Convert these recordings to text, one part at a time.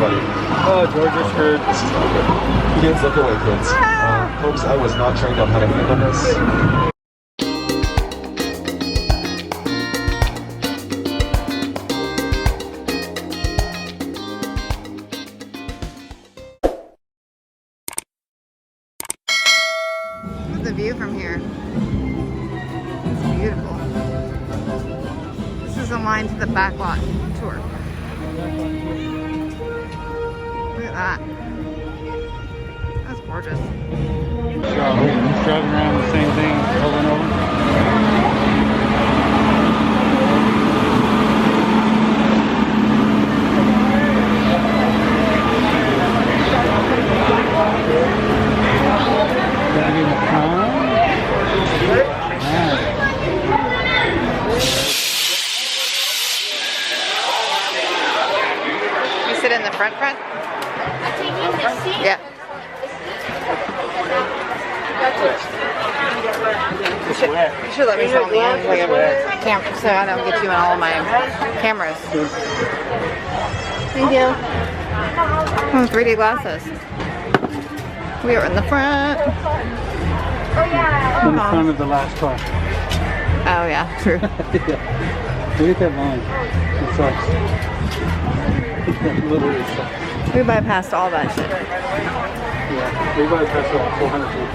buddy? Oh, George is screwed. This is not good. Kids, look away, kids. Folks, I was not trained on how to handle this. Look at the view from here. It's beautiful. This is a line to the Backlot tour. Look at that. That's gorgeous. Driving around the same thing over and over. You sit in the front? Yeah. You should let me film the end like a camera so I don't get you in all of my cameras. Thank you. Oh, 3D glasses. We are in the front. In front of the last car. Oh yeah, true. Yeah. Look at that line. It sucks. It literally sucks. We bypassed all that shit. Yeah, we bypassed all 400 feet.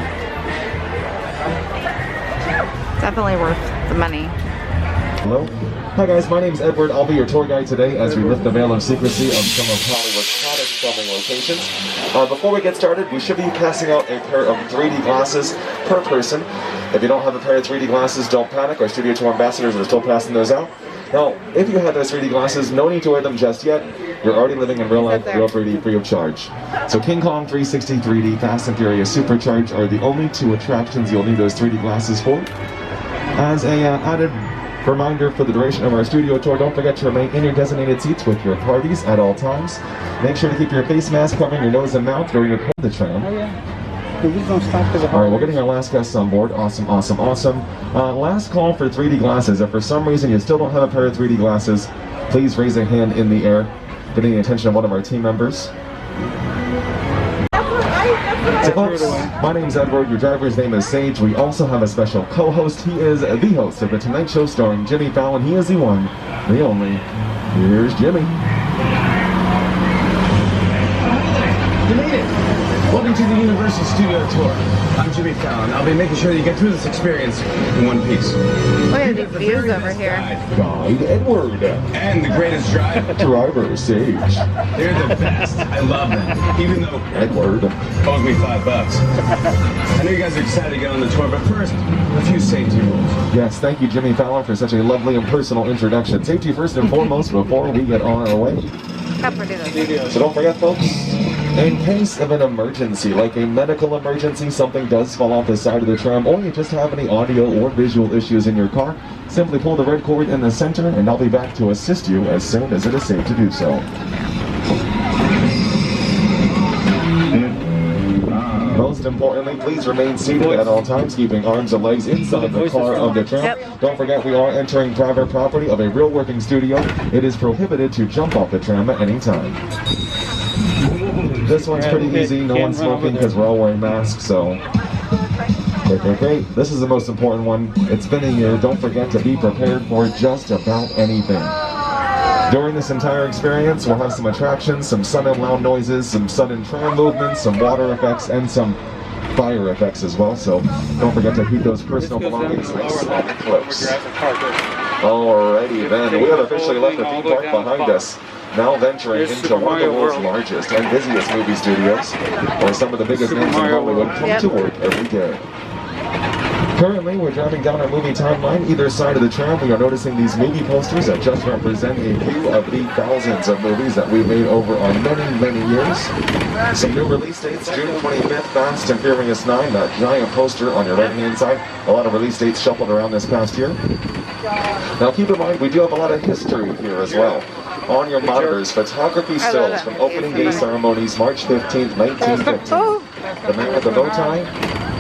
Definitely worth the money. Hello. Hi guys, my name is Edward. I'll be your tour guide today as we lift the veil of secrecy on some of Hollywood's hottest filming locations. Before we get started, we should be passing out a pair of 3D glasses per person. If you don't have a pair of 3D glasses, don't panic. Our studio tour ambassadors are still passing those out. Now, if you have those 3D glasses, no need to wear them just yet. You're already living in real life, real 3D, free of charge. So King Kong 360 3D, Fast and Furious Supercharged are the only two attractions you'll need those 3D glasses for. As a added reminder for the duration of our studio tour, don't forget to remain in your designated seats with your parties at all times. Make sure to keep your face mask covering your nose and mouth during your the tram. Oh yeah. Alright, we're getting our last guests on board. Awesome, awesome, awesome. Last call for 3D glasses. If for some reason you still don't have a pair of 3D glasses, please raise a hand in the air, getting the attention of one of our team members. So folks, my name's Edward, your driver's name is Sage. We also have a special co-host. He is the host of The Tonight Show starring Jimmy Fallon. He is the one, the only. Here's Jimmy. You made it! Welcome to the Universal Studio Tour. I'm Jimmy Fallon. I'll be making sure that you get through this experience in one piece. Look at these views over here. Guide Edward. And the greatest driver. Driver Sage. They're the best. I love them. Even though Edward owes me $5. I know you guys are excited to get on the tour, but first, a few safety rules. Yes, thank you Jimmy Fallon for such a lovely and personal introduction. Safety first and foremost before we get on our way. So don't forget folks, in case of an emergency, like a medical emergency, something does fall off the side of the tram, or you just have any audio or visual issues in your car, simply pull the red cord in the center and I'll be back to assist you as soon as it is safe to do so. Most importantly, please remain seated at all times, keeping arms and legs inside the car of the tram. Yep. Don't forget, we are entering private property of a real working studio. It is prohibited to jump off the tram at any time. This one's pretty easy. No one's smoking because we're all wearing masks, so... Great. This is the most important one. It's been a year. Don't forget to be prepared for just about anything. During this entire experience, we'll have some attractions, some sudden loud noises, some sudden tram movements, some water effects, and some fire effects as well. So don't forget to keep those personal belongings nice and close. Alrighty then, we have officially left the theme park behind us. Now venturing into one of the world's largest and busiest movie studios, where some of the biggest names in Hollywood come to work every day. Currently, we're driving down our movie timeline. Either side of the tram, we are noticing these movie posters that just represent a few of the thousands of movies that we've made over on many years. Some new release dates, June 25th, Fast and Furious 9, that giant poster on your right-hand side. A lot of release dates shuffled around this past year. Now keep in mind, we do have a lot of history here as well. On your monitors, photography stills from opening day ceremonies, March 15th, 1915. The man with the bow tie,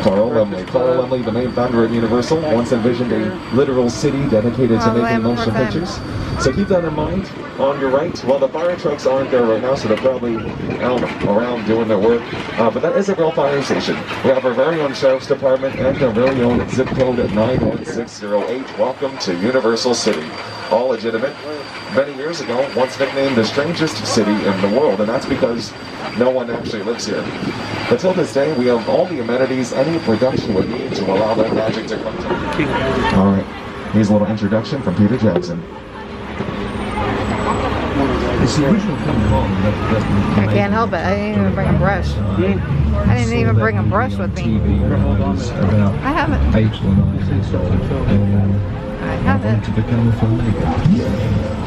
Carl Lemley. Carl Lemley, the main founder of Universal, once envisioned a literal city dedicated to making motion pictures. So keep that in mind. On your right, well, the fire trucks aren't there right now, so they're probably out around doing their work. But that is a real fire station. We have our very own sheriff's department and our very own zip code at 91608. Welcome to Universal City. All legitimate. Many years ago, once nicknamed the strangest city in the world, and that's because no one actually lives here. But till this day, we have all the amenities any production would need to allow that magic to come true. All right, here's a little introduction from Peter Jackson. It's the original film I can't help it. I didn't even bring a brush. I didn't even bring a brush with me. I haven't. 8 or 9 years old. I haven't. To become a filmmaker.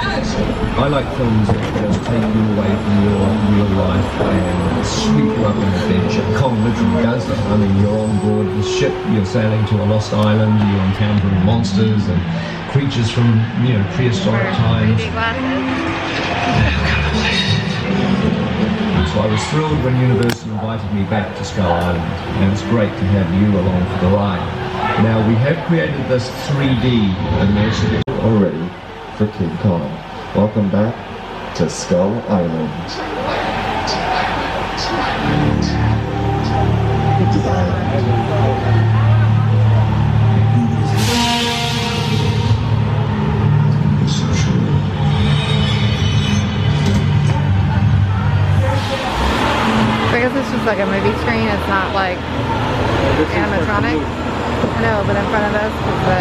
I like films that just take you away from your real life and sweep you up on the beach. And Con literally does that. I mean, you're on board the ship, you're sailing to a lost island, you're encountering monsters and creatures from, you know, prehistoric times. So I was thrilled when Universal invited me back to Skull Island, and it's great to have you along for the ride. Now we have created this 3D immersive Already for King Kong. Welcome back to Skull Island. Because it's just like a movie screen, it's not like animatronic. I know, but in front of us is the...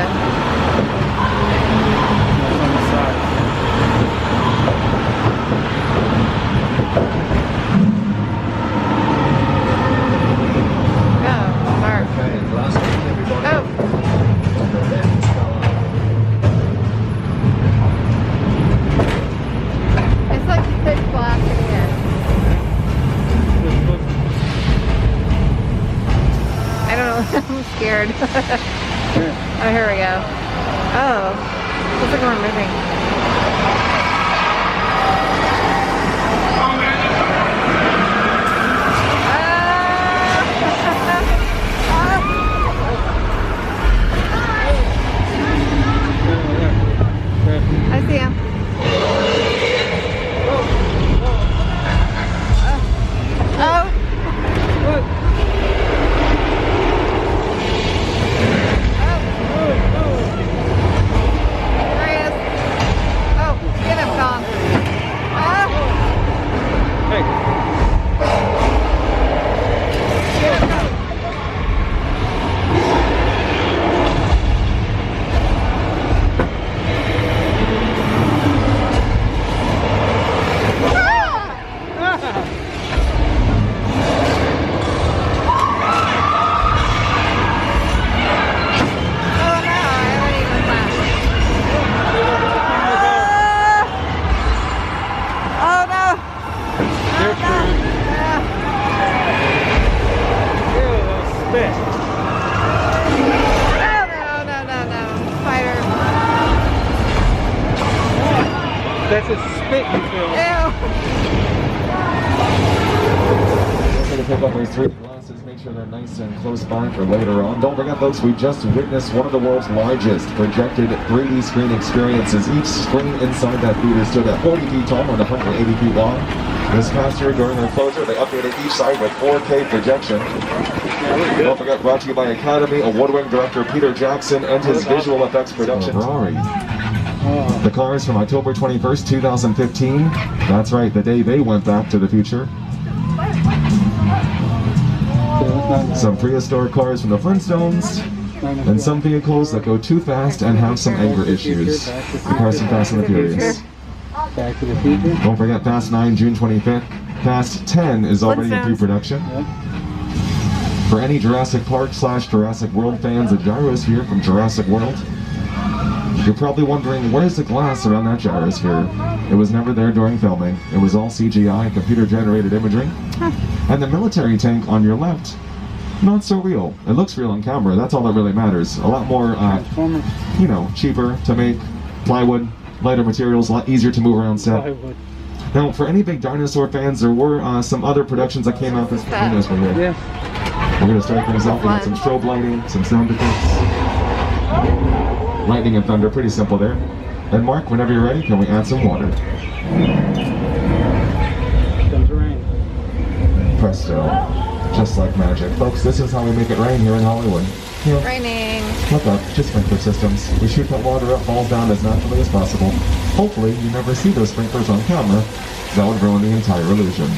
on the side. Oh, Mark. Okay, last thing everybody. Oh. It's like pitch black in here. I don't know, I'm scared. Oh, here we go. Oh, looks like we're moving. I see him. Oh. There he is. Oh, get him, Tom. Ah. Hey. Get him, Tom. That's a spit you feel. We're going to pick up our 3D glasses, make sure they're nice and close by for later on. Don't forget, folks, we just witnessed one of the world's largest projected 3D screen experiences. Each screen inside that theater stood at 40 feet tall and 180 feet long. This past year, during their closure, they updated each side with 4K projection. Don't forget, brought to you by Academy Award-winning director Peter Jackson and his visual effects production. Ferrari. The car is from October 21st, 2015. That's right, the day they went back to the future. Some prehistoric cars from the Flintstones, and some vehicles that go too fast and have some anger issues. The cars from Fast and the Furious. Back to the Future. Don't forget Fast 9, June 25th. Fast 10 is already in pre-production. For any Jurassic Park / Jurassic World fans, a gyrosphere from Jurassic World. You're probably wondering, where's the glass around that gyrosphere? It was never there during filming. It was all CGI, computer-generated imagery. And the military tank on your left, not so real. It looks real on camera, that's all that really matters. A lot more, you know, cheaper to make, plywood, lighter materials, a lot easier to move around set. Now, for any big dinosaur fans, there were some other productions that came out this week. Yeah. We're going to start things off with some strobe lighting, some sound effects. Lightning and thunder, pretty simple there. And Mark, whenever you're ready, can we add some water? Comes the rain. Presto. Just like magic. Folks, this is how we make it rain here in Hollywood. Yeah. Raining. Look up, just sprinkler systems. We shoot that water up, falls down as naturally as possible. Hopefully, you never see those sprinklers on camera. That would ruin the entire illusion.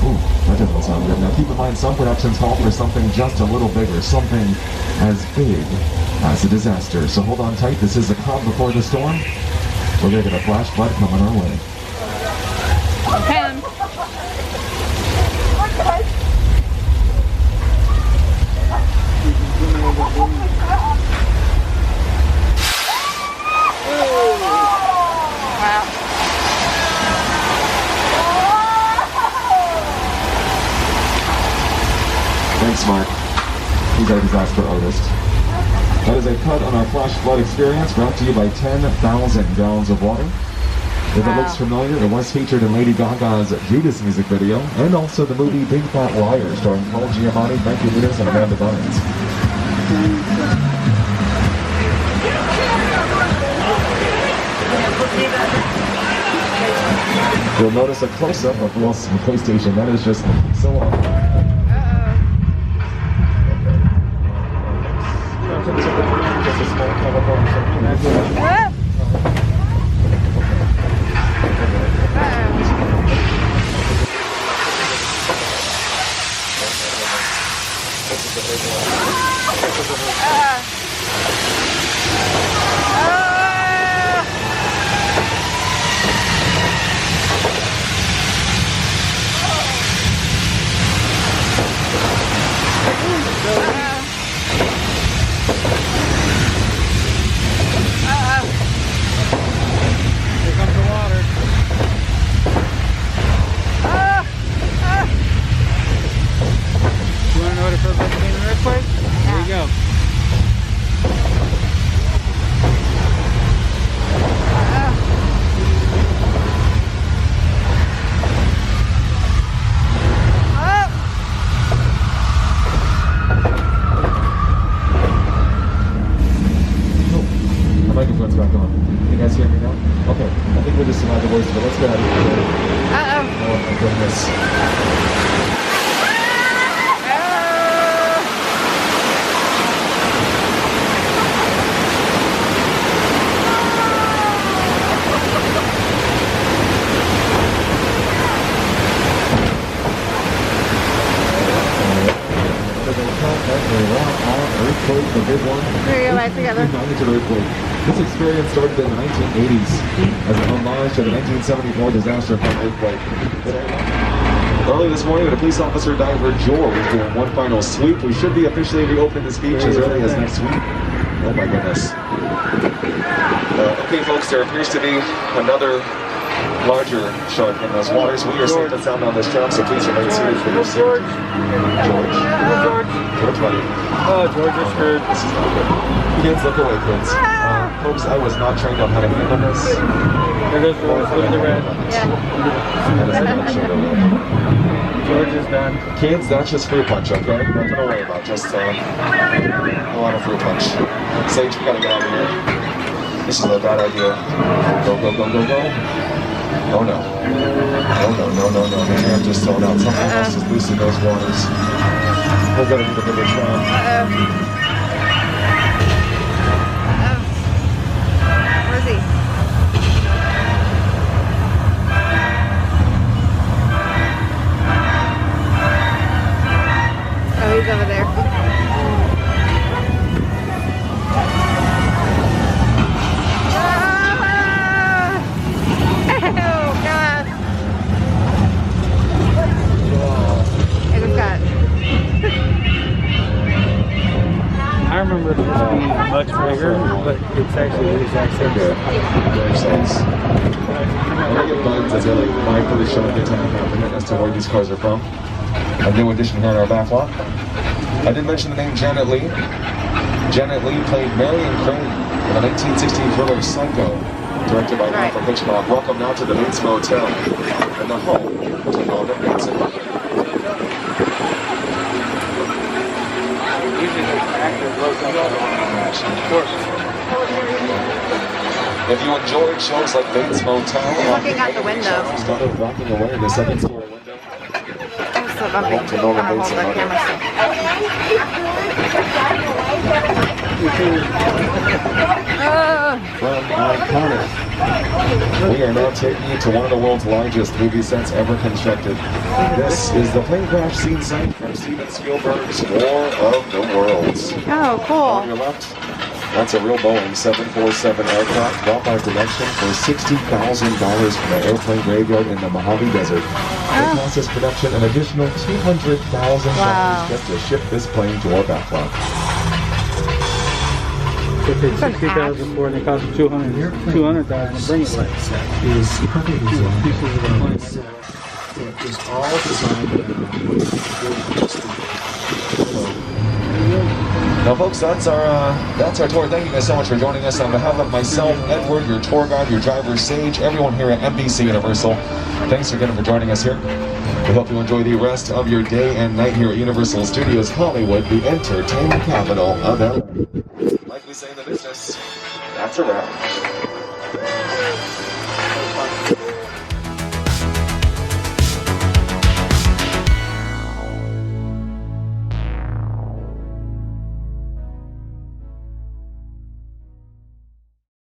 Ooh, that doesn't sound good. Now keep in mind, some productions call for something just a little bigger, something as big as a disaster. So hold on tight, this is the calm before the storm. We're going to get a flash flood coming our way. Pan. Wow. Thanks, Mark. He's our disaster artist. That is a cut on our flash flood experience brought to you by 10,000 gallons of water. If it looks familiar, it was featured in Lady Gaga's Judas music video, and also the movie Big Fat Liar, starring Paul Giamatti, Frankie Muniz, and Amanda Bynes. You'll notice a close-up of Wilson PlayStation. That is just so awesome. This experience started in the 1980s as an homage to the 1974 disaster from earthquake. Early this morning, when a police officer diver George doing one final swoop, we should be officially reopening this beach as early as next week. Oh my goodness. Okay folks, there appears to be another larger shark in those waters. We are safe and sound on this track, so please remain seated for your safety. George, buddy. Oh, George is screwed. This is not good. Kids, look away, kids. Folks, I was not trained on how to handle this. There goes George, look at the red. That is not shoulder red. George is done. Kids, that's just fruit punch, okay? Nothing to worry about, just a lot of fruit punch. Sage, we gotta get out of here. This is a bad idea. Go, go, go, go, go. Oh no. No. The tram just thrown out. Something else is loose in those waters. We're gonna need a bigger tram. Where is he? Oh, he's over there. I remember it just being much bigger, but it's actually the exact same. Very size. I get bugs as they're like mindfully showing the time as to where these cars are from. A new addition here in our back lot. I did mention the name Janet Leigh. Janet Leigh played Marion Crane in the 1916 thriller Psycho, directed by Alfred Hitchcock. Welcome now to the Bates Motel. and the home to Norman Bateson. If you enjoyed shows like Bates Motel, Looking out the window. started rocking away in the second story window. I'm so bumpy. I'm gonna hold the camera From Iconic, we are now taking you to one of the world's largest movie sets ever constructed. This is the plane crash scene site from Steven Spielberg's War of the Worlds. Oh, On your cool. left, that's a real Boeing 747 aircraft bought by production for $60,000 from an airplane graveyard in the Mojave Desert. It cost this production an additional $200,000 Wow. just to ship this plane to our backlot. They paid 60,000 for it, and it cost them 200,000 to bring it back. Is perfectly designed. Pieces of the plane. It is all designed Now, folks, that's our tour. Thank you guys so much for joining us. On behalf of myself, Edward, your tour guide, your driver, Sage, everyone here at NBC Universal, thanks again for joining us here. We hope you enjoy the rest of your day and night here at Universal Studios Hollywood, the entertainment capital of LA. Like we say in the business, that's a wrap.